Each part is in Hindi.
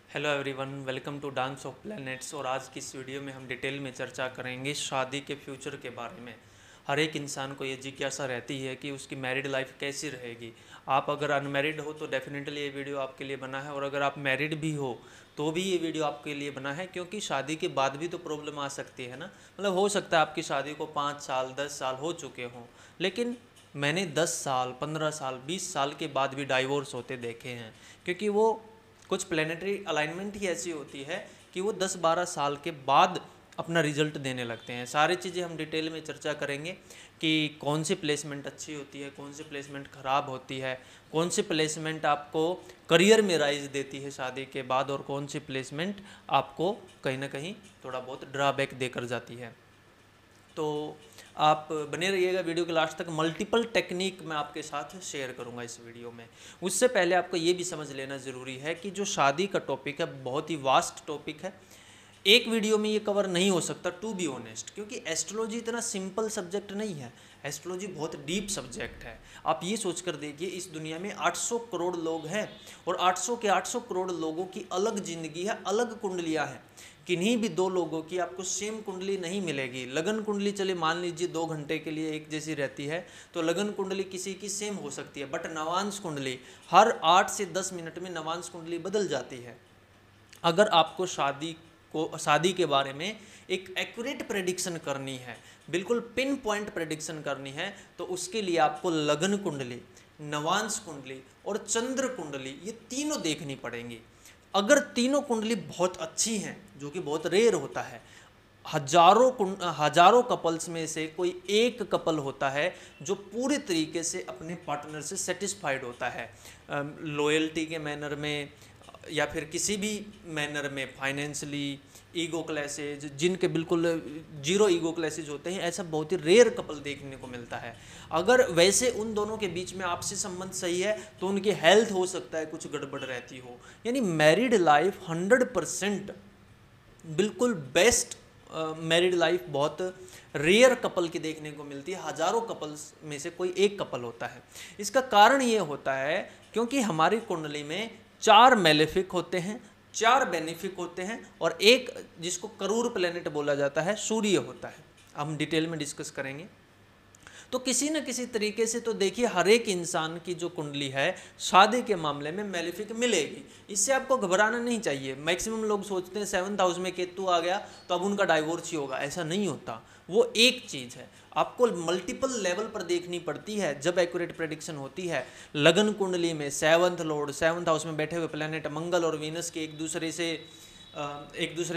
Hello everyone, welcome to dance of planets. और आज की इस वीडियो में हम डिटेल में चर्चा करेंगे शादी के फ्यूचर के बारे में। हर एक इंसान को ये जिज्ञासा रहती है कि उसकी मैरिड लाइफ कैसी रहेगी। आप अगर अनमैरिड हो तो डेफिनेटली ये वीडियो आपके लिए बना है, और अगर आप मैरिड भी हो तो भी ये वीडियो आपके लिए बना है, क्योंकि शादी के बाद भी तो प्रॉब्लम आ सकती है ना। मतलब हो सकता है आपकी शादी को 5 साल 10 साल हो चुके हों, लेकिन मैंने 10 साल 15 साल 20 साल के बाद भी डाइवोर्स होते देखे हैं, क्योंकि वो कुछ प्लेनेटरी अलाइनमेंट ही ऐसी होती है कि वो 10-12 साल के बाद अपना रिजल्ट देने लगते हैं। सारी चीज़ें हम डिटेल में चर्चा करेंगे कि कौन सी प्लेसमेंट अच्छी होती है, कौन सी प्लेसमेंट ख़राब होती है, कौन सी प्लेसमेंट आपको करियर में राइज देती है शादी के बाद, और कौन सी प्लेसमेंट आपको कहीं ना कहीं थोड़ा बहुत ड्रॉबैक देकर जाती है। तो आप बने रहिएगा वीडियो के लास्ट तक। मल्टीपल टेक्निक मैं आपके साथ शेयर करूंगा इस वीडियो में। उससे पहले आपको ये भी समझ लेना ज़रूरी है कि जो शादी का टॉपिक है बहुत ही वास्ट टॉपिक है। एक वीडियो में ये कवर नहीं हो सकता, टू बी ऑनेस्ट, क्योंकि एस्ट्रोलॉजी इतना सिंपल सब्जेक्ट नहीं है। एस्ट्रोलॉजी बहुत डीप सब्जेक्ट है। आप ये सोच कर देखिए, इस दुनिया में 800 करोड़ लोग हैं, और 800 के 800 करोड़ लोगों की अलग ज़िंदगी है, अलग कुंडलियाँ हैं। किन्हीं भी दो लोगों की आपको सेम कुंडली नहीं मिलेगी। लगन कुंडली चले मान लीजिए 2 घंटे के लिए एक जैसी रहती है, तो लगन कुंडली किसी की सेम हो सकती है, बट नवांश कुंडली हर 8 से 10 मिनट में नवांश कुंडली बदल जाती है। अगर आपको शादी के बारे में एक एक्यूरेट प्रेडिक्शन करनी है, बिल्कुल पिन पॉइंट प्रेडिक्शन करनी है, तो उसके लिए आपको लगन कुंडली, नवांश कुंडली और चंद्र कुंडली, ये तीनों देखनी पड़ेंगी। अगर तीनों कुंडली बहुत अच्छी हैं, जो कि बहुत रेयर होता है, हजारों कपल्स में से कोई एक कपल होता है जो पूरे तरीके से अपने पार्टनर से सेटिस्फाइड होता है, लॉयल्टी के मैनर में या फिर किसी भी मैनर में, फाइनेंशियली, ईगो क्लैसेज, जिनके बिल्कुल जीरो ईगो क्लैसेज होते हैं, ऐसा बहुत ही रेयर कपल देखने को मिलता है। अगर वैसे उन दोनों के बीच में आपसी संबंध सही है तो उनकी हेल्थ हो सकता है कुछ गड़बड़ रहती हो। यानी मैरिड लाइफ 100% बिल्कुल बेस्ट मैरिड लाइफ बहुत रेयर कपल की देखने को मिलती है। हजारों कपल्स में से कोई एक कपल होता है। इसका कारण ये होता है क्योंकि हमारी कुंडली में 4 मेलेफिक होते हैं, 4 बेनिफिक होते हैं, और एक जिसको करूर प्लेनेट बोला जाता है, सूर्य होता है। हम डिटेल में डिस्कस करेंगे। तो किसी न किसी तरीके से तो देखिए, हर एक इंसान की जो कुंडली है शादी के मामले में मेलेफिक मिलेगी। इससे आपको घबराना नहीं चाहिए। मैक्सिमम लोग सोचते हैं 7th हाउस में केतु आ गया तो अब उनका डाइवोर्स ही होगा, ऐसा नहीं होता। वो एक चीज़ है, आपको मल्टीपल लेवल पर देखनी पड़ती है जब एक्यूरेट प्रेडिक्शन होती है। लगन कुंडली में 7th लॉर्ड, 7th हाउस में बैठे हुए प्लैनेट मंगल और वीनस के एक दूसरे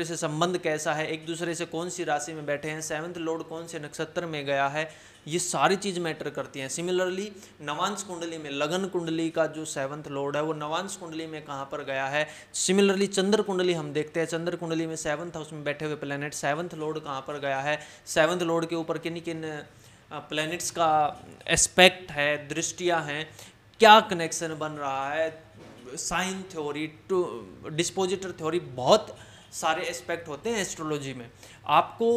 से संबंध कैसा है, एक दूसरे से कौन सी राशि में बैठे हैं, 7th लॉर्ड कौन से नक्षत्र में गया है, ये सारी चीज़ मैटर करती हैं। सिमिलरली नवांश कुंडली में, लगन कुंडली का जो 7th लॉर्ड है वो नवांश कुंडली में कहाँ पर गया है। सिमिलरली चंद्र कुंडली हम देखते हैं, चंद्र कुंडली में 7th हाउस में बैठे हुए प्लैनेट 7th लॉर्ड कहाँ पर गया है, 7th लॉर्ड के ऊपर किन किन प्लैनेट्स का एस्पेक्ट है, दृष्टियाँ हैं, क्या कनेक्शन बन रहा है, sign theory to dispositor theory, बहुत सारे एस्पेक्ट होते हैं एस्ट्रोलॉजी में। आपको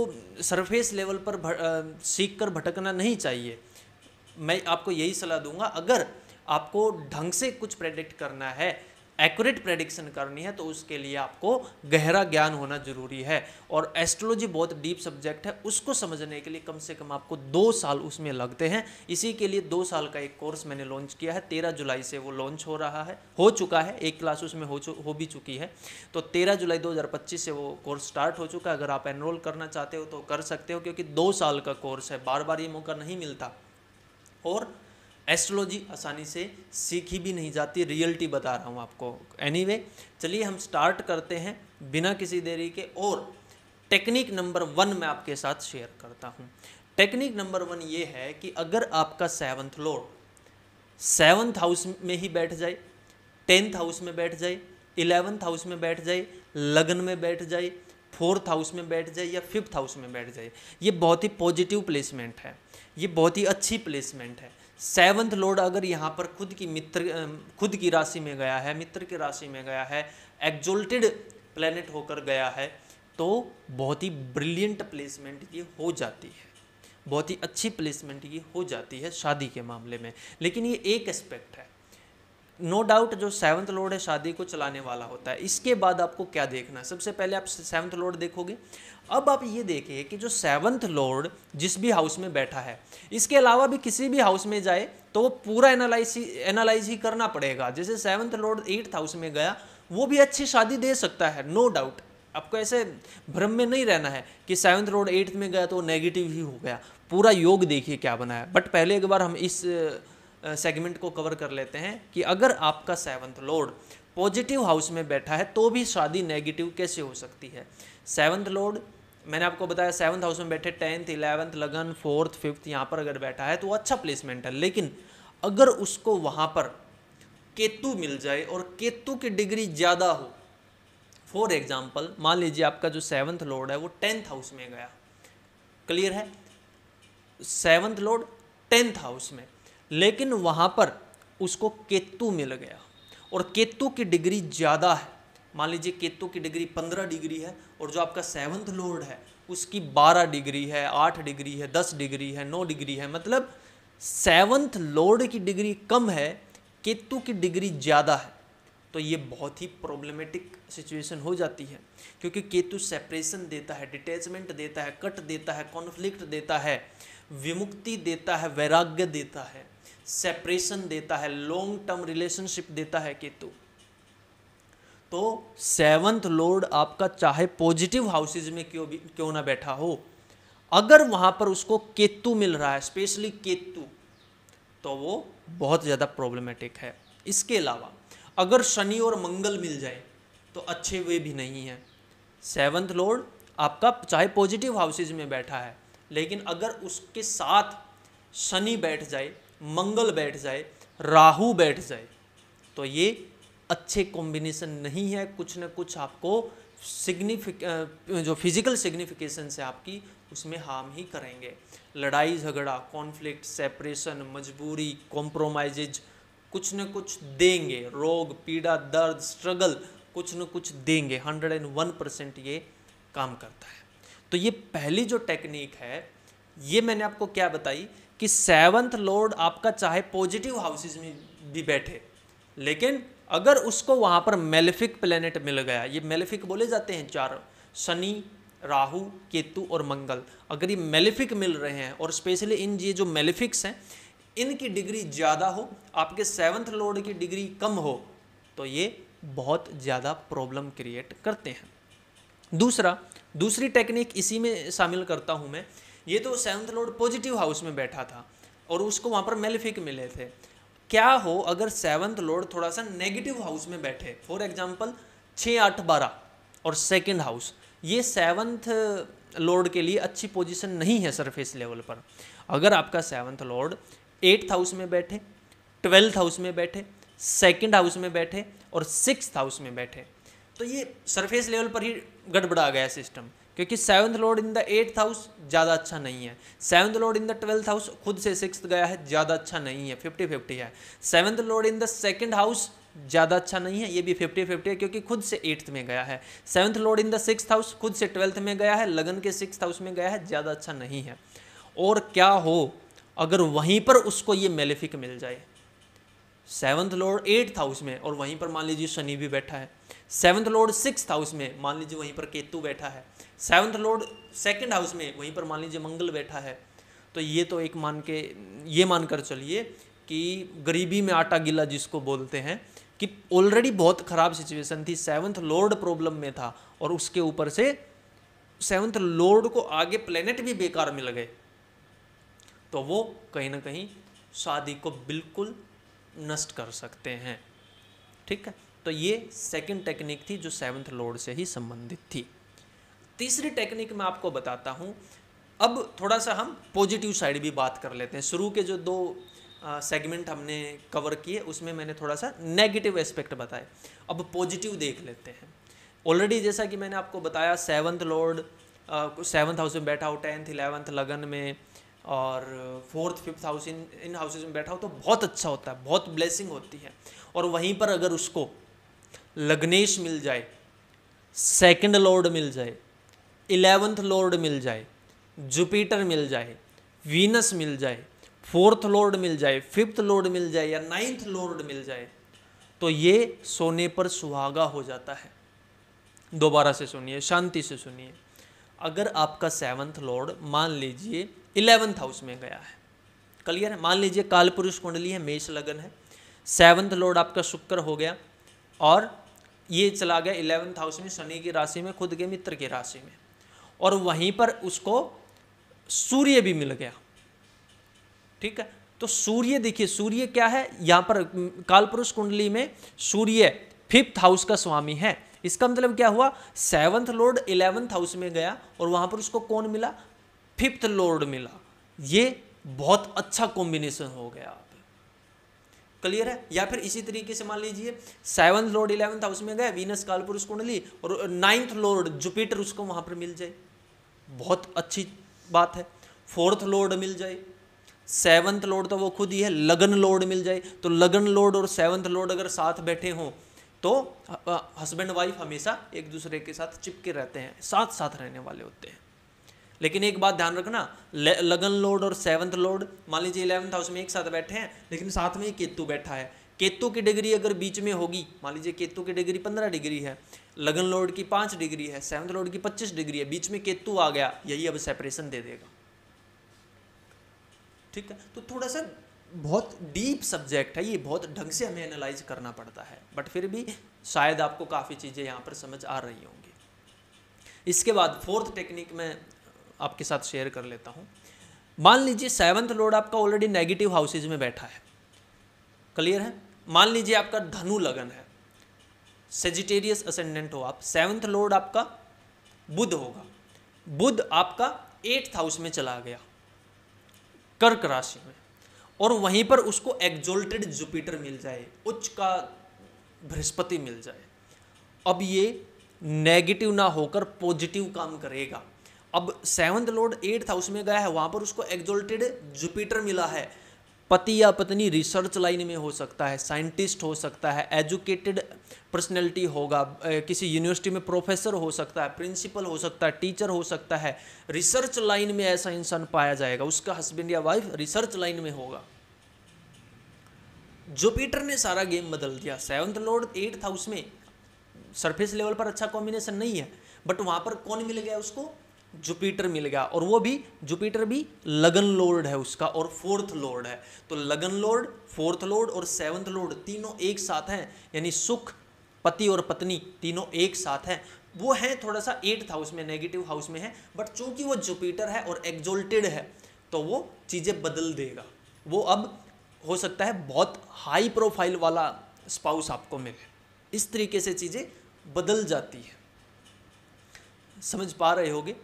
सरफेस लेवल पर सीख कर भटकना नहीं चाहिए। मैं आपको यही सलाह दूंगा, अगर आपको ढंग से कुछ प्रेडिक्ट करना है, एक्यूरेट प्रेडिक्शन करनी है, तो उसके लिए आपको गहरा ज्ञान होना जरूरी है। और एस्ट्रोलॉजी बहुत डीप सब्जेक्ट है, उसको समझने के लिए कम से कम आपको 2 साल उसमें लगते हैं। इसी के लिए 2 साल का एक कोर्स मैंने लॉन्च किया है। 13 जुलाई से वो लॉन्च हो चुका है, एक क्लास उसमें हो भी चुकी है। तो 13 जुलाई 2025 से वो कोर्स स्टार्ट हो चुका है। अगर आप एनरोल करना चाहते हो तो कर सकते हो, क्योंकि 2 साल का कोर्स है, बार बार ये मौका नहीं मिलता। और एस्ट्रोलॉजी आसानी से सीखी भी नहीं जाती, रियलिटी बता रहा हूँ आपको। एनीवे, चलिए हम स्टार्ट करते हैं बिना किसी देरी के। और टेक्निक नंबर 1 मैं आपके साथ शेयर करता हूँ। टेक्निक नंबर 1 ये है कि अगर आपका 7th लॉर्ड 7th हाउस में ही बैठ जाए, 10th हाउस में बैठ जाए, 11th हाउस में बैठ जाए, लगन में बैठ जाए, 4th हाउस में बैठ जाए या 5th हाउस में बैठ जाए, ये बहुत ही पॉजिटिव प्लेसमेंट है, ये बहुत ही अच्छी प्लेसमेंट है। 7th लॉर्ड अगर यहाँ पर खुद की राशि में गया है, मित्र की राशि में गया है, एक्सोल्टेड प्लेनेट होकर गया है, तो बहुत ही ब्रिलियंट प्लेसमेंट ये हो जाती है, बहुत ही अच्छी प्लेसमेंट ये हो जाती है शादी के मामले में। लेकिन ये एक एस्पेक्ट है। नो डाउट जो सेवंथ लॉर्ड है शादी को चलाने वाला होता है। इसके बाद आपको क्या देखना है, सबसे पहले आप सेवंथ लॉर्ड देखोगे। अब आप ये देखिए कि जो सेवंथ लॉर्ड जिस भी हाउस में बैठा है, इसके अलावा भी किसी भी हाउस में जाए तो वो पूरा एनालाइज ही करना पड़ेगा। जैसे सेवंथ लॉर्ड 8th हाउस में गया, वो भी अच्छी शादी दे सकता है, नो डाउट। आपको ऐसे भ्रम में नहीं रहना है कि सेवंथ लॉर्ड 8th में गया तो नेगेटिव ही हो गया। पूरा योग देखिए क्या बना है। बट पहले एक बार हम इस सेगमेंट को कवर कर लेते हैं कि अगर आपका सेवंथ लॉर्ड पॉजिटिव हाउस में बैठा है तो भी शादी नेगेटिव कैसे हो सकती है। सेवंथ लॉर्ड मैंने आपको बताया सेवंथ हाउस में बैठे 10th 11th लगन 4th 5th यहाँ पर अगर बैठा है तो वो अच्छा प्लेसमेंट है। लेकिन अगर उसको वहाँ पर केतु मिल जाए और केतु की डिग्री ज़्यादा हो, फॉर एग्जाम्पल मान लीजिए आपका जो सेवंथ लॉर्ड है वो 10th हाउस में गया, क्लियर है, सेवंथ लॉर्ड 10th हाउस में, लेकिन वहाँ पर उसको केतु मिल गया और केतु की डिग्री ज़्यादा है। मान लीजिए केतु की डिग्री 15 डिग्री है और जो आपका सेवंथ लॉर्ड है उसकी 12 डिग्री है, 8 डिग्री है, 10 डिग्री है, 9 डिग्री है, मतलब सेवंथ लॉर्ड की डिग्री कम है, केतु की डिग्री ज़्यादा है। तो ये बहुत ही प्रॉब्लमेटिक सिचुएशन हो जाती है, क्योंकि केतु सेपरेशन देता है, डिटैचमेंट देता है, कट देता है, कॉन्फ्लिक्ट देता है, विमुक्ति देता है, वैराग्य देता है, सेपरेशन देता है, लॉन्ग टर्म रिलेशनशिप देता है केतु। तो सेवंथ लॉर्ड आपका चाहे पॉजिटिव हाउसेज में क्यों ना बैठा हो, अगर वहां पर उसको केतु मिल रहा है, स्पेशली केतु, तो वो बहुत ज़्यादा प्रॉब्लमेटिक है। इसके अलावा अगर शनि और मंगल मिल जाए तो अच्छे वे भी नहीं है। सेवंथ लॉर्ड आपका चाहे पॉजिटिव हाउसेज में बैठा है, लेकिन अगर उसके साथ शनि बैठ जाए, मंगल बैठ जाए, राहु बैठ जाए, तो ये अच्छे कॉम्बिनेशन नहीं है। कुछ न कुछ आपको जो फिजिकल सिग्निफिकेशन से आपकी उसमें हार्म ही करेंगे। लड़ाई झगड़ा, कॉन्फ्लिक्ट, सेपरेशन, मजबूरी, कॉम्प्रोमाइजेज कुछ न कुछ देंगे, रोग पीड़ा दर्द स्ट्रगल कुछ न कुछ देंगे। 101% ये काम करता है। तो ये पहली जो टेक्निक है ये मैंने आपको क्या बताई कि सेवंथ लॉर्ड आपका चाहे पॉजिटिव हाउसेज में भी बैठे, लेकिन अगर उसको वहाँ पर मेलेफिक प्लेनेट मिल गया, ये मेलेफिक बोले जाते हैं चार, शनि राहु केतु और मंगल, अगर ये मेलेफिक मिल रहे हैं और स्पेशली इन ये जो मेलेफिक्स हैं इनकी डिग्री ज़्यादा हो, आपके सेवंथ लॉर्ड की डिग्री कम हो, तो ये बहुत ज़्यादा प्रॉब्लम क्रिएट करते हैं। दूसरी टेक्निक इसी में शामिल करता हूँ मैं। ये तो सेवंथ लॉर्ड पॉजिटिव हाउस में बैठा था और उसको वहाँ पर मेलेफिक मिले थे। क्या हो अगर सेवंथ लॉर्ड थोड़ा सा नेगेटिव हाउस में बैठे, फॉर एग्जाम्पल 6 8 12 और सेकंड हाउस, ये सेवंथ लॉर्ड के लिए अच्छी पोजीशन नहीं है सरफेस लेवल पर। अगर आपका सेवंथ लॉर्ड 8th हाउस में बैठे, 12th हाउस में बैठे, सेकंड हाउस में बैठे और 6th हाउस में बैठे, तो ये सरफेस लेवल पर ही गड़बड़ा गया सिस्टम, क्योंकि seventh Lord in the 8th house ज़्यादा अच्छा नहीं है, seventh Lord in the 12th house खुद से 6th गया है, ज़्यादा अच्छा नहीं है, 50-50 है। Seventh Lord in the second house ज़्यादा अच्छा नहीं है, ये भी 50-50 है क्योंकि खुद से 8th में गया है। Seventh Lord in the 6th house खुद से 12th में गया है, लगन के 6th हाउस में गया है, ज़्यादा अच्छा नहीं है। और क्या हो अगर वहीं पर उसको ये मेलेफिक मिल जाए, सेवंथ लॉर्ड 8th हाउस में और वहीं पर मान लीजिए शनि भी बैठा है, सेवंथ लॉर्ड 6th हाउस में मान लीजिए वहीं पर केतु बैठा है, सेवंथ लॉर्ड सेकंड हाउस में वहीं पर मान लीजिए मंगल बैठा है, तो ये तो एक मानकर चलिए कि गरीबी में आटा गिला जिसको बोलते हैं, कि ऑलरेडी बहुत ख़राब सिचुएशन थी, सेवंथ लॉर्ड प्रॉब्लम में था और उसके ऊपर से सेवंथ लॉर्ड को आगे प्लेनेट भी बेकार मिल गए, तो वो कहीं ना कहीं शादी को बिल्कुल नष्ट कर सकते हैं। ठीक है, तो ये सेकंड टेक्निक थी जो सेवंथ लॉर्ड से ही संबंधित थी। तीसरी टेक्निक मैं आपको बताता हूँ। अब थोड़ा सा हम पॉजिटिव साइड भी बात कर लेते हैं। शुरू के जो 2 सेगमेंट हमने कवर किए उसमें मैंने थोड़ा सा नेगेटिव एस्पेक्ट बताए, अब पॉजिटिव देख लेते हैं। ऑलरेडी जैसा कि मैंने आपको बताया सेवंथ लॉर्ड 7th हाउस में बैठा हो, 10th 11th लगन में और 4th 5th house in houses में बैठा हो तो बहुत अच्छा होता है, बहुत ब्लेसिंग होती है। और वहीं पर अगर उसको लग्नेश मिल जाए, सेकंड लॉर्ड मिल जाए, 11th लॉर्ड मिल जाए, जुपिटर मिल जाए, वीनस मिल जाए, 4th लॉर्ड मिल जाए, 5th लॉर्ड मिल जाए या 9th लॉर्ड मिल जाए, तो ये सोने पर सुहागा हो जाता है। दोबारा से सुनिए, शांति से सुनिए। अगर आपका 7th लॉर्ड मान लीजिए 11th हाउस में गया है, क्लियर है, मान लीजिए कालपुरुष कुंडली है, मेष लगन है, 7th लॉर्ड आपका शुक्र हो गया और ये चला गया 11th हाउस में, शनि की राशि में, खुद के मित्र की राशि में, और वहीं पर उसको सूर्य भी मिल गया। ठीक है, तो सूर्य देखिए, सूर्य क्या है यहाँ पर कालपुरुष कुंडली में, सूर्य 5th हाउस का स्वामी है। इसका मतलब क्या हुआ, 7th लॉर्ड 11th हाउस में गया और वहां पर उसको कौन मिला, 5th लॉर्ड मिला। ये बहुत अच्छा कॉम्बिनेशन हो गया। क्लियर है। या फिर इसी तरीके से मान लीजिए 7th लॉर्ड 11th हाउस में गए, वीनस कालपुरुष कुंडली, और 9th लॉर्ड जुपिटर उसको वहां पर मिल जाए, बहुत अच्छी बात है। 4th लॉर्ड मिल जाए, 7th लॉर्ड तो वो खुद ही है, लगन लॉर्ड मिल जाए, तो लगन लॉर्ड और 7th लॉर्ड अगर साथ बैठे हों तो हस्बैंड वाइफ हमेशा एक दूसरे के साथ चिपके रहते हैं, साथ साथ रहने वाले होते हैं। लेकिन एक बात ध्यान रखना, लगन लॉर्ड और 7th लॉर्ड मान लीजिए 11th हाउस में एक साथ बैठे हैं, लेकिन साथ में ही केतु बैठा है। केतु की डिग्री अगर बीच में होगी, मान लीजिए केतु की डिग्री 15 डिग्री है, लगन लॉर्ड की 5 डिग्री है, 7th लॉर्ड की 25 डिग्री है, बीच में केतु आ गया, यही अब सेपरेशन दे देगा। ठीक है, तो थोड़ा सा बहुत डीप सब्जेक्ट है ये, बहुत ढंग से हमें एनालाइज करना पड़ता है, बट फिर भी शायद आपको काफ़ी चीज़ें यहाँ पर समझ आ रही होंगी। इसके बाद 4th टेक्निक में आपके साथ शेयर कर लेता हूँ। मान लीजिए 7th लॉर्ड आपका ऑलरेडी नेगेटिव हाउसेज में बैठा है, क्लियर है। मान लीजिए आपका धनु लगन है, सेजिटेरियस असेंडेंट हो आप, 7th लॉर्ड आपका बुध होगा, बुध आपका 8th हाउस में चला गया, कर्क राशि में, और वहीं पर उसको एक्सोल्टेड जुपिटर मिल जाए, उच्च का बृहस्पति मिल जाए। अब ये नेगेटिव ना होकर पॉजिटिव काम करेगा। अब 7th लॉर्ड 8th हाउस में गया है, वहां पर उसको एक्सोल्टेड जुपिटर मिला है। पति या पत्नी रिसर्च लाइन में हो सकता है, साइंटिस्ट हो सकता है, एजुकेटेड पर्सनैलिटी होगा, किसी यूनिवर्सिटी में प्रोफेसर हो सकता है, प्रिंसिपल हो सकता है, टीचर हो सकता है, रिसर्च लाइन में ऐसा इंसान पाया जाएगा, उसका हस्बैंड या वाइफ रिसर्च लाइन में होगा। जुपिटर ने सारा गेम बदल दिया। 7th लॉर्ड 8th हाउस में सरफेस लेवल पर अच्छा कॉम्बिनेशन नहीं है, बट वहां पर कौन मिल गया उसको, जुपिटर मिल गया, और वो भी जुपिटर भी लगन लॉर्ड है उसका और 4th लॉर्ड है। तो लगन लॉर्ड, 4th लॉर्ड और 7th लॉर्ड तीनों एक साथ हैं, यानी सुख, पति और पत्नी तीनों एक साथ हैं। वो है थोड़ा सा 8th हाउस में, नेगेटिव हाउस में है, बट चूंकि वो जुपिटर है और एक्सोल्टेड है तो वो चीजें बदल देगा। वो अब हो सकता है बहुत हाई प्रोफाइल वाला स्पाउस आपको मिले, इस तरीके से चीजें बदल जाती है। समझ पा रहे होगे।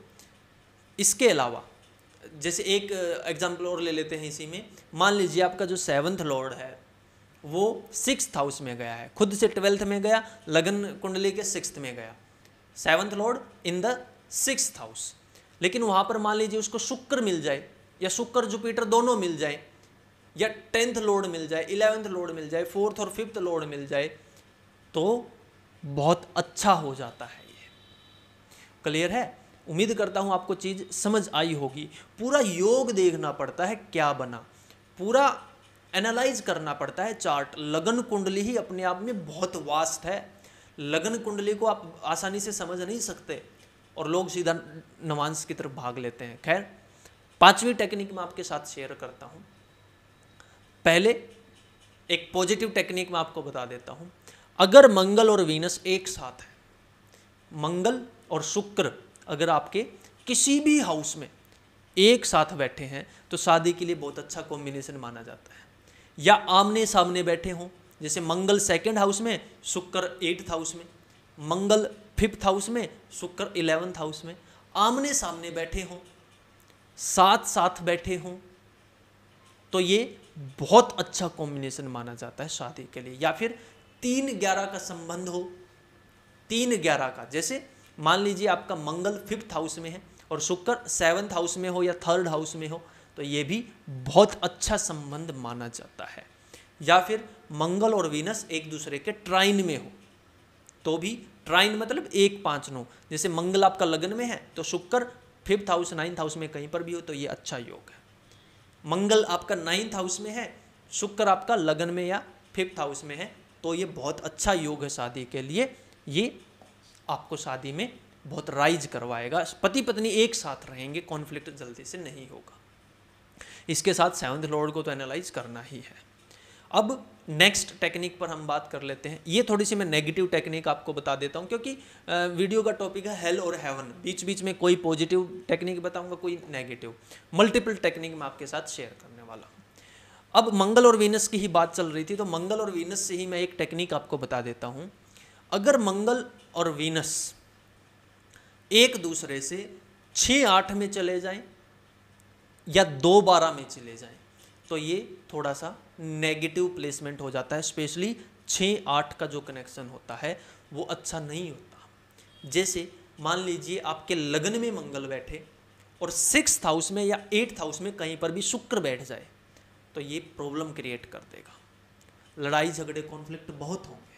इसके अलावा जैसे एक एग्जाम्पल और ले लेते हैं इसी में, मान लीजिए आपका जो 7th लॉर्ड है वो 6th हाउस में गया है, खुद से 12th में गया, लगन कुंडली के 6th में गया, 7th Lord in the 6th house. लेकिन वहाँ पर मान लीजिए उसको शुक्र मिल जाए, या शुक्र जुपिटर दोनों मिल जाए, या 10th लॉर्ड मिल जाए, 11th लॉर्ड मिल जाए, 4th और 5th लॉर्ड मिल जाए, तो बहुत अच्छा हो जाता है ये। क्लियर है। उम्मीद करता हूँ आपको चीज़ समझ आई होगी। पूरा योग देखना पड़ता है क्या बना, पूरा एनालाइज करना पड़ता है चार्ट। लगन कुंडली ही अपने आप में बहुत वास्ट है, लगन कुंडली को आप आसानी से समझ नहीं सकते और लोग सीधा नवांश की तरफ भाग लेते हैं। खैर, 5वीं टेक्निक मैं आपके साथ शेयर करता हूँ। पहले एक पॉजिटिव टेक्निक मैं आपको बता देता हूँ। अगर मंगल और वीनस एक साथ है, मंगल और शुक्र अगर आपके किसी भी हाउस में एक साथ बैठे हैं तो शादी के लिए बहुत अच्छा कॉम्बिनेशन माना जाता है। या आमने सामने बैठे हों, जैसे मंगल 2nd हाउस में, शुक्र 8th हाउस में, मंगल 5th हाउस में, शुक्र 11th हाउस में, आमने सामने बैठे हों, साथ साथ बैठे हों, तो ये बहुत अच्छा कॉम्बिनेशन माना जाता है शादी के लिए। या फिर 3-11 का संबंध हो, 3-11 का, जैसे मान लीजिए आपका मंगल 5th हाउस में है और शुक्र 7th हाउस में हो या 3rd हाउस में हो, तो ये भी बहुत अच्छा संबंध माना जाता है। या फिर मंगल और वीनस एक दूसरे के ट्राइन में हो, तो भी ट्राइन मतलब 1-5-9, जैसे मंगल आपका लगन में है तो शुक्र 5th हाउस 9th हाउस में कहीं पर भी हो तो ये अच्छा योग है। मंगल आपका 9th हाउस में है, शुक्र आपका लगन में या 5th हाउस में है, तो ये बहुत अच्छा योग है शादी के लिए, ये आपको शादी में बहुत राइज करवाएगा। पति पत्नी एक साथ रहेंगे, कॉन्फ्लिक्ट जल्दी से नहीं होगा। इसके साथ सेवंथ लॉर्ड को तो एनालाइज करना ही है। अब नेक्स्ट टेक्निक पर हम बात कर लेते हैं। ये थोड़ी सी मैं नेगेटिव टेक्निक आपको बता देता हूँ, क्योंकि वीडियो का टॉपिक है हेल और हेवन, बीच बीच में कोई पॉजिटिव टेक्निक बताऊंगा, कोई नेगेटिव, मल्टीपल टेक्निक मैं आपके साथ शेयर करने वाला हूँ। अब मंगल और वीनस की ही बात चल रही थी, तो मंगल और वीनस से ही मैं एक टेक्निक आपको बता देता हूँ। अगर मंगल और वीनस एक दूसरे से 6-8 में चले जाएं या 2-12 में चले जाएं, तो ये थोड़ा सा नेगेटिव प्लेसमेंट हो जाता है। स्पेशली 6-8 का जो कनेक्शन होता है वो अच्छा नहीं होता। जैसे मान लीजिए आपके लग्न में मंगल बैठे और 6th हाउस में या 8th हाउस में कहीं पर भी शुक्र बैठ जाए, तो ये प्रॉब्लम क्रिएट कर देगा, लड़ाई झगड़े कॉन्फ्लिक्ट बहुत होंगे।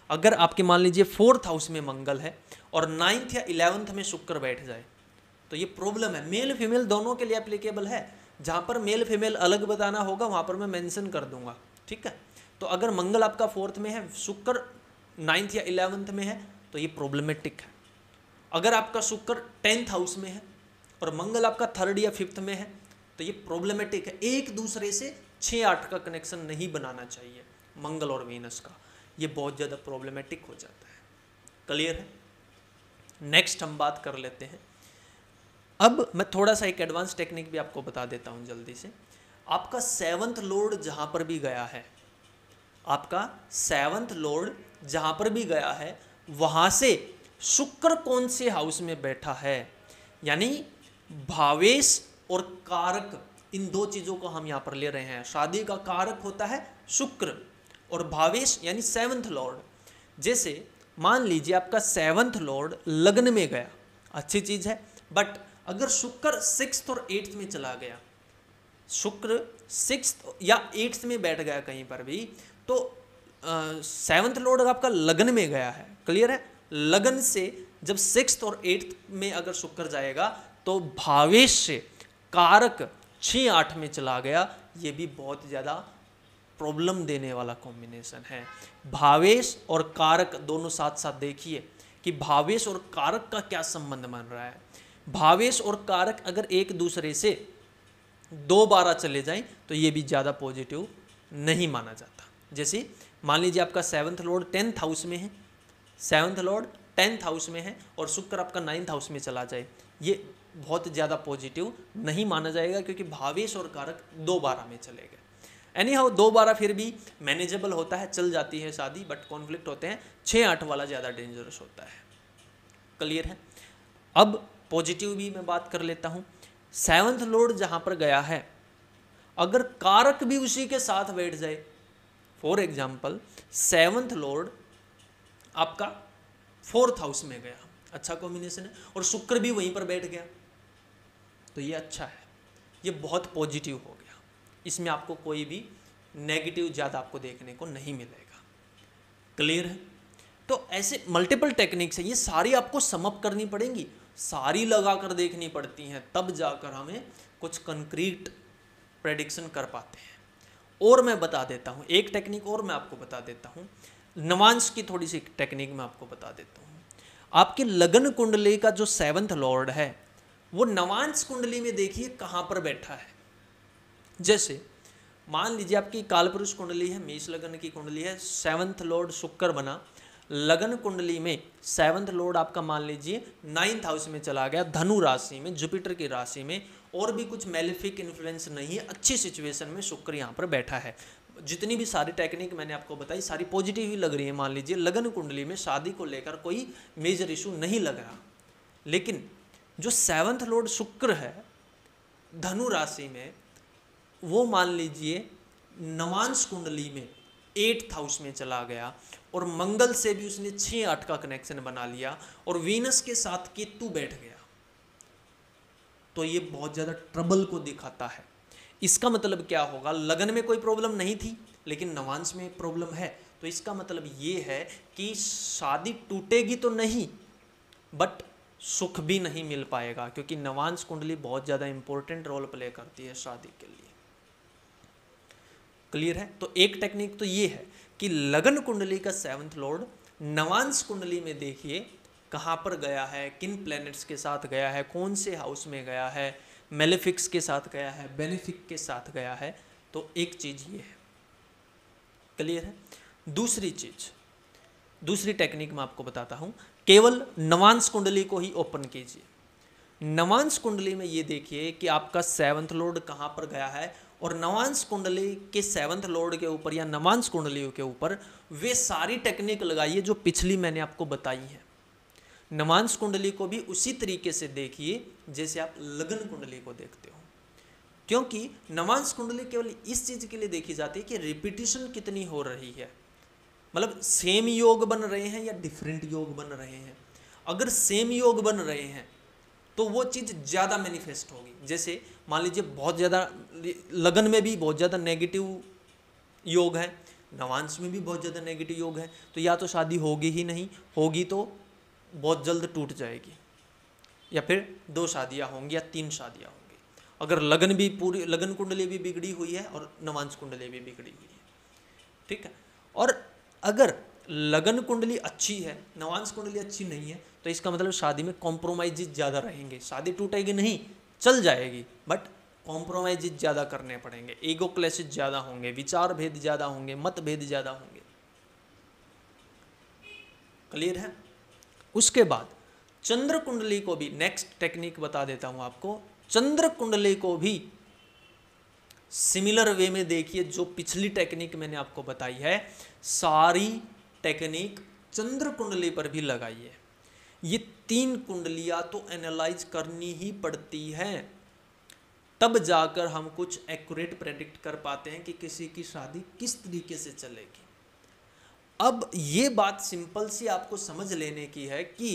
अगर आपके मान लीजिए 4th हाउस में मंगल है और 9th या 11th में शुक्र बैठ जाए, तो ये प्रॉब्लम है। मेल फीमेल दोनों के लिए एप्लीकेबल है, जहाँ पर मेल फीमेल अलग बताना होगा वहाँ पर मैं मेंशन कर दूंगा, ठीक है। तो अगर मंगल आपका 4th में है, शुक्र 9th या 11th में है, तो ये प्रॉब्लमेटिक है। अगर आपका शुक्र 10th हाउस में है और मंगल आपका 3rd या 5th में है, तो ये प्रॉब्लमेटिक है। एक दूसरे से 6-8 का कनेक्शन नहीं बनाना चाहिए मंगल और वीनस का, ये बहुत ज़्यादा प्रॉब्लमेटिक हो जाता है। क्लियर है? नेक्स्ट हम बात कर लेते हैं। अब मैं थोड़ा सा एक एडवांस टेक्निक भी आपको बता देता हूँ जल्दी से। आपका 7th लॉर्ड जहाँ पर भी गया है, आपका 7th लॉर्ड जहाँ पर भी गया है, वहाँ से शुक्र कौन से हाउस में बैठा है, यानी भावेश और कारक, इन दो चीज़ों को हम यहाँ पर ले रहे हैं। शादी का कारक होता है शुक्र और भावेश यानी 7th लॉर्ड। जैसे मान लीजिए आपका 7th लॉर्ड लग्न में गया, अच्छी चीज़ है, बट अगर शुक्र 6th और 8th में चला गया, शुक्र 6th या 8th में बैठ गया कहीं पर भी, तो 7th लॉर्ड आपका लग्न में गया है। क्लियर है? लग्न से जब 6th और 8th में अगर शुक्र जाएगा तो भावेश से कारक 6-8 में चला गया, ये भी बहुत ज़्यादा प्रॉब्लम देने वाला कॉम्बिनेशन है। भावेश और कारक दोनों साथ साथ देखिए कि भावेश और कारक का क्या संबंध बन रहा है। भावेश और कारक अगर एक दूसरे से 2-12 चले जाएं तो ये भी ज़्यादा पॉजिटिव नहीं माना जाता। जैसे मान लीजिए आपका 7th लॉर्ड 10th हाउस में है, 7th लॉर्ड 10th हाउस में है और शुक्र आपका 9th हाउस में चला जाए, ये बहुत ज़्यादा पॉजिटिव नहीं माना जाएगा, क्योंकि भावेश और कारक 2-12 में चले गए। एनी हाउ 2-12 फिर भी मैनेजेबल होता है, चल जाती है शादी, बट कॉन्फ्लिक्ट होते हैं। 6-8 वाला ज़्यादा डेंजरस होता है। क्लियर है? अब पॉजिटिव भी मैं बात कर लेता हूँ। 7th लॉर्ड जहाँ पर गया है, अगर कारक भी उसी के साथ बैठ जाए, फॉर एग्जाम्पल 7th लॉर्ड आपका 4th हाउस में गया, अच्छा कॉम्बिनेशन है, और शुक्र भी वहीं पर बैठ गया, तो ये अच्छा है, ये बहुत पॉजिटिव हो गया। इसमें आपको कोई भी नेगेटिव ज़्यादा आपको देखने को नहीं मिलेगा। क्लियर है? तो ऐसे मल्टीपल टेक्निक्स है, ये सारी आपको समअप करनी पड़ेंगी, सारी लगा कर देखनी पड़ती हैं, तब जाकर हमें कुछ कंक्रीट प्रेडिक्शन कर पाते हैं। और मैं बता देता हूँ एक टेक्निक और मैं आपको बता देता हूँ, नवांश की थोड़ी सी टेक्निक मैं आपको बता देता हूँ। आपकी लगन कुंडली का जो 7th लॉर्ड है वो नवांश कुंडली में देखिए कहाँ पर बैठा है। जैसे मान लीजिए आपकी कालपुरुष कुंडली है, मेष लगन की कुंडली है, 7th लॉर्ड शुक्र बना, लगन कुंडली में 7th लॉर्ड आपका मान लीजिए 9th हाउस में चला गया, धनु राशि में, जुपिटर की राशि में, और भी कुछ मेलेफिक इन्फ्लुएंस नहीं है, अच्छी सिचुएशन में शुक्र यहाँ पर बैठा है। जितनी भी सारी टेक्निक मैंने आपको बताई सारी पॉजिटिव ही लग रही है। मान लीजिए लगन कुंडली में शादी को लेकर कोई मेजर इशू नहीं लग रहा, लेकिन जो 7th लॉर्ड शुक्र है धनु राशि में, वो मान लीजिए नवांश कुंडली में 8th हाउस में चला गया और मंगल से भी उसने 6-8 का कनेक्शन बना लिया और वीनस के साथ केतु बैठ गया, तो ये बहुत ज़्यादा ट्रबल को दिखाता है। इसका मतलब क्या होगा, लगन में कोई प्रॉब्लम नहीं थी लेकिन नवांश में प्रॉब्लम है, तो इसका मतलब ये है कि शादी टूटेगी तो नहीं बट सुख भी नहीं मिल पाएगा, क्योंकि नवांश कुंडली बहुत ज़्यादा इंपॉर्टेंट रोल प्ले करती है शादी के लिए। क्लियर है। तो एक टेक्निक तो ये है कि लगन कुंडली का 7th लॉर्ड नवांश कुंडली में देखिए कहाँ पर गया है, किन प्लैनेट्स के साथ गया है, कौन से हाउस में गया है, मेलेफिक्स के साथ गया है, बेनिफिक के साथ गया है। तो एक चीज ये है, क्लियर है। दूसरी चीज, दूसरी टेक्निक मैं आपको बताता हूं, केवल नवांश कुंडली को ही ओपन कीजिए। नवांश कुंडली में ये देखिए कि आपका 7th लॉर्ड कहाँ पर गया है, और नवांश कुंडली के 7th लॉर्ड के ऊपर या नवांश कुंडलियों के ऊपर वे सारी टेक्निक लगाइए जो पिछली मैंने आपको बताई है। नवांश कुंडली को भी उसी तरीके से देखिए जैसे आप लगन कुंडली को देखते हो, क्योंकि नवांश कुंडली केवल इस चीज के लिए देखी जाती है कि रिपीटिशन कितनी हो रही है, मतलब सेम योग बन रहे हैं या डिफरेंट योग बन रहे हैं। अगर सेम योग बन रहे हैं तो वो चीज़ ज़्यादा मैनिफेस्ट होगी। जैसे मान लीजिए बहुत ज़्यादा लगन में भी बहुत ज़्यादा नेगेटिव योग है, नवांश में भी बहुत ज़्यादा नेगेटिव योग है, तो या तो शादी होगी ही नहीं, होगी तो बहुत जल्द टूट जाएगी, या फिर 2 शादियाँ होंगी या 3 शादियाँ होंगी। अगर लगन भी पूरी, लगन कुंडली भी बिगड़ी हुई है और नवांश कुंडली भी बिगड़ी हुई है, ठीक है। और अगर लगन कुंडली अच्छी है, नवांश कुंडली अच्छी नहीं है, तो इसका मतलब शादी में कॉम्प्रोमाइज ज़्यादा रहेंगे। शादी टूटेगी नहीं, चल जाएगी, बट कॉम्प्रोमाइज ज़्यादा करने पड़ेंगे, ईगो क्लैशेज ज़्यादा होंगे, विचार भेद ज़्यादा होंगे, मतभेद ज़्यादा होंगे। क्लियर है। उसके बाद चंद्र कुंडली को भी, नेक्स्ट टेक्निक बता देता हूं आपको, चंद्र कुंडली को भी सिमिलर वे में देखिए जो पिछली टेक्निक मैंने आपको बताई है, सारी टेक्निक चंद्र कुंडली पर भी लगाइए। ये 3 कुंडलियां तो एनालाइज करनी ही पड़ती हैं, तब जाकर हम कुछ एक्यूरेट प्रेडिक्ट कर पाते हैं कि किसी की शादी किस तरीके से चलेगी। अब ये बात सिंपल सी आपको समझ लेने की है कि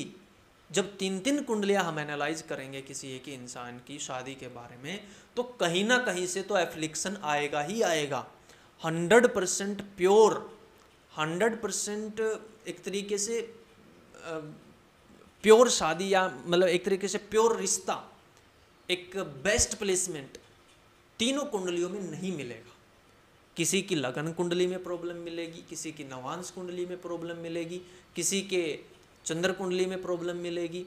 जब 3-3 कुंडलियां हम एनालाइज करेंगे किसी एक इंसान की शादी के बारे में, तो कहीं ना कहीं से तो एफ्लिक्शन आएगा ही आएगा। 100% प्योर, 100% एक तरीके से प्योर शादी, या मतलब एक तरीके से प्योर रिश्ता, एक बेस्ट प्लेसमेंट तीनों कुंडलियों में नहीं मिलेगा। किसी की लगन कुंडली में प्रॉब्लम मिलेगी, किसी की नवांश कुंडली में प्रॉब्लम मिलेगी, किसी के चंद्र कुंडली में प्रॉब्लम मिलेगी,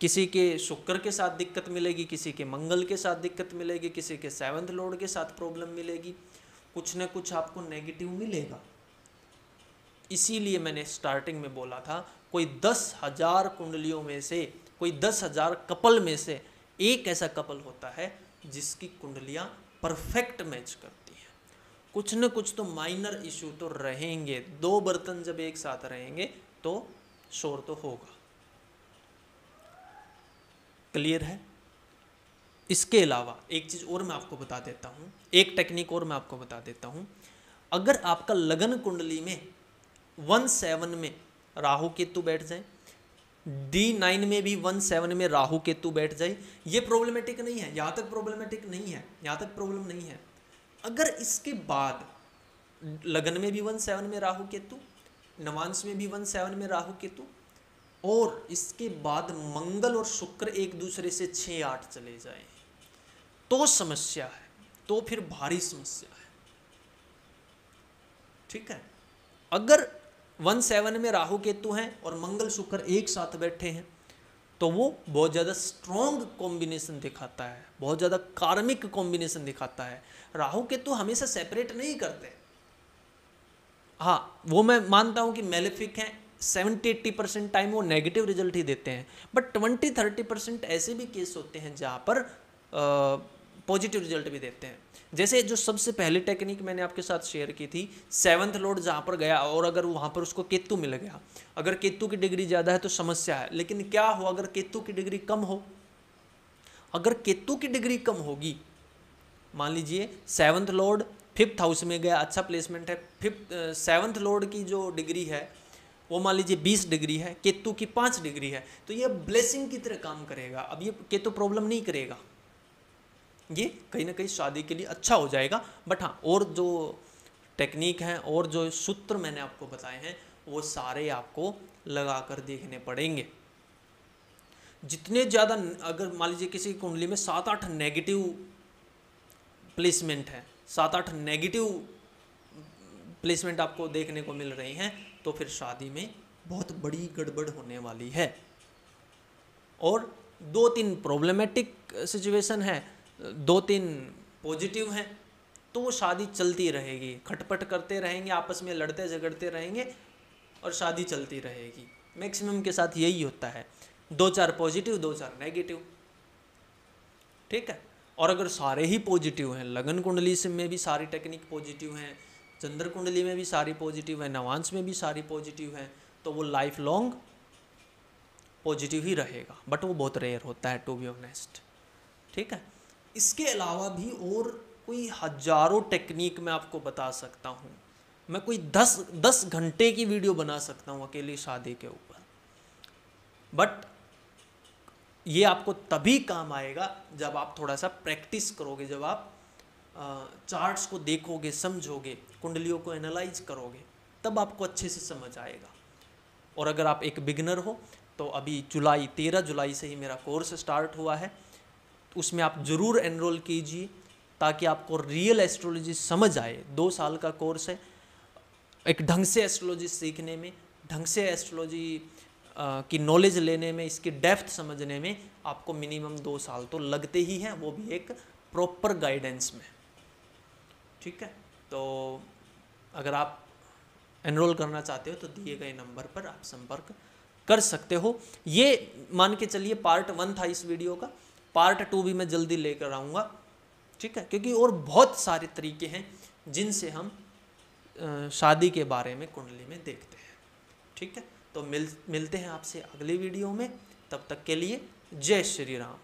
किसी के शुक्र के साथ दिक्कत मिलेगी, किसी के मंगल के साथ दिक्कत मिलेगी, किसी के 7th लॉर्ड के साथ प्रॉब्लम मिलेगी, कुछ न कुछ आपको नेगेटिव मिलेगा। इसीलिए मैंने स्टार्टिंग में बोला था, कोई 10,000 कुंडलियों में से, कोई 10,000 कपल में से एक ऐसा कपल होता है जिसकी कुंडलियां परफेक्ट मैच करती हैं। कुछ न कुछ तो माइनर इशू तो रहेंगे, 2 बर्तन जब एक साथ रहेंगे तो शोर तो होगा। क्लियर है। इसके अलावा एक चीज और मैं आपको बता देता हूं, एक टेक्निक और मैं आपको बता देता हूं। अगर आपका लगन कुंडली में 1-7 में राहु केतु बैठ जाए, D9 में भी 1-7 में राहु केतु बैठ जाए, ये प्रॉब्लमेटिक नहीं है, यहां तक प्रॉब्लमेटिक नहीं है, यहां तक प्रॉब्लम नहीं है। अगर इसके बाद लगन में भी 1-7 में राहु केतु, नवांश में भी 1-7 में राहु केतु, और इसके बाद मंगल और शुक्र एक दूसरे से 6-8 चले जाए, तो समस्या है, तो फिर भारी समस्या है। ठीक है। अगर 1-7 में राहु केतु हैं और मंगल शुक्र एक साथ बैठे हैं, तो वो बहुत ज़्यादा स्ट्रॉन्ग कॉम्बिनेशन दिखाता है, बहुत ज़्यादा कार्मिक कॉम्बिनेशन दिखाता है। राहु केतु हमेशा सेपरेट नहीं करते। हाँ, वो मैं मानता हूँ कि मेलेफिक हैं, 70-80% टाइम वो नेगेटिव रिजल्ट ही देते हैं, बट 20-30% ऐसे भी केस होते हैं जहाँ पर पॉजिटिव रिजल्ट भी देते हैं। जैसे जो सबसे पहली टेक्निक मैंने आपके साथ शेयर की थी, 7th लॉर्ड जहाँ पर गया और अगर वहाँ पर उसको केतु मिल गया, अगर केतु की डिग्री ज़्यादा है तो समस्या है। लेकिन क्या हो अगर केतु की डिग्री कम हो? अगर केतु की डिग्री कम होगी, मान लीजिए 7th लॉर्ड 5th हाउस में गया, अच्छा प्लेसमेंट है, 7th लॉर्ड की जो डिग्री है वो मान लीजिए 20 डिग्री है, केतु की 5 डिग्री है, तो ये ब्लेसिंग की तरह काम करेगा। अब ये केतु प्रॉब्लम नहीं करेगा, ये कहीं ना कहीं शादी के लिए अच्छा हो जाएगा। बट हाँ, और जो टेक्निक हैं और जो सूत्र मैंने आपको बताए हैं वो सारे आपको लगा कर देखने पड़ेंगे। जितने ज़्यादा, अगर मान लीजिए किसी कुंडली में 7-8 नेगेटिव प्लेसमेंट है, 7-8 नेगेटिव प्लेसमेंट आपको देखने को मिल रही हैं, तो फिर शादी में बहुत बड़ी गड़बड़ होने वाली है। और 2-3 प्रॉब्लमेटिक सिचुएशन है, 2-3 पॉजिटिव हैं, तो वो शादी चलती रहेगी, खटपट करते रहेंगे, आपस में लड़ते झगड़ते रहेंगे और शादी चलती रहेगी। मैक्सिमम के साथ यही होता है, 2-4 पॉजिटिव 2-4 नेगेटिव, ठीक है। और अगर सारे ही पॉजिटिव हैं, लगन कुंडली से में भी सारी टेक्निक पॉजिटिव हैं, चंद्र कुंडली में भी सारी पॉजिटिव है, नवांश में भी सारी पॉजिटिव हैं, तो वो लाइफ लॉन्ग पॉजिटिव ही रहेगा। बट वो बहुत रेयर होता है, टू बी ऑनेस्ट, ठीक है। इसके अलावा भी और कोई हजारों टेक्निक मैं आपको बता सकता हूँ, मैं कोई 10 घंटे की वीडियो बना सकता हूँ अकेली शादी के ऊपर। बट ये आपको तभी काम आएगा जब आप थोड़ा सा प्रैक्टिस करोगे, जब आप चार्ट्स को देखोगे, समझोगे, कुंडलियों को एनालाइज करोगे, तब आपको अच्छे से समझ आएगा। और अगर आप एक बिगिनर हो तो अभी 13 जुलाई से ही मेरा कोर्स स्टार्ट हुआ है, तो उसमें आप ज़रूर एनरोल कीजिए ताकि आपको रियल एस्ट्रोलॉजी समझ आए। 2 साल का कोर्स है, एक ढंग से एस्ट्रोलॉजी सीखने में, ढंग से एस्ट्रोलॉजी की नॉलेज लेने में, इसकी डेप्थ समझने में आपको मिनिमम 2 साल तो लगते ही हैं, वो भी एक प्रॉपर गाइडेंस में, ठीक है। तो अगर आप एनरोल करना चाहते हो तो दिए गए नंबर पर आप संपर्क कर सकते हो। ये मान के चलिए पार्ट 1 था इस वीडियो का, पार्ट 2 भी मैं जल्दी लेकर आऊँगा, ठीक है, क्योंकि और बहुत सारे तरीके हैं जिनसे हम शादी के बारे में कुंडली में देखते हैं, ठीक है। तो मिलते हैं आपसे अगली वीडियो में, तब तक के लिए जय श्री राम।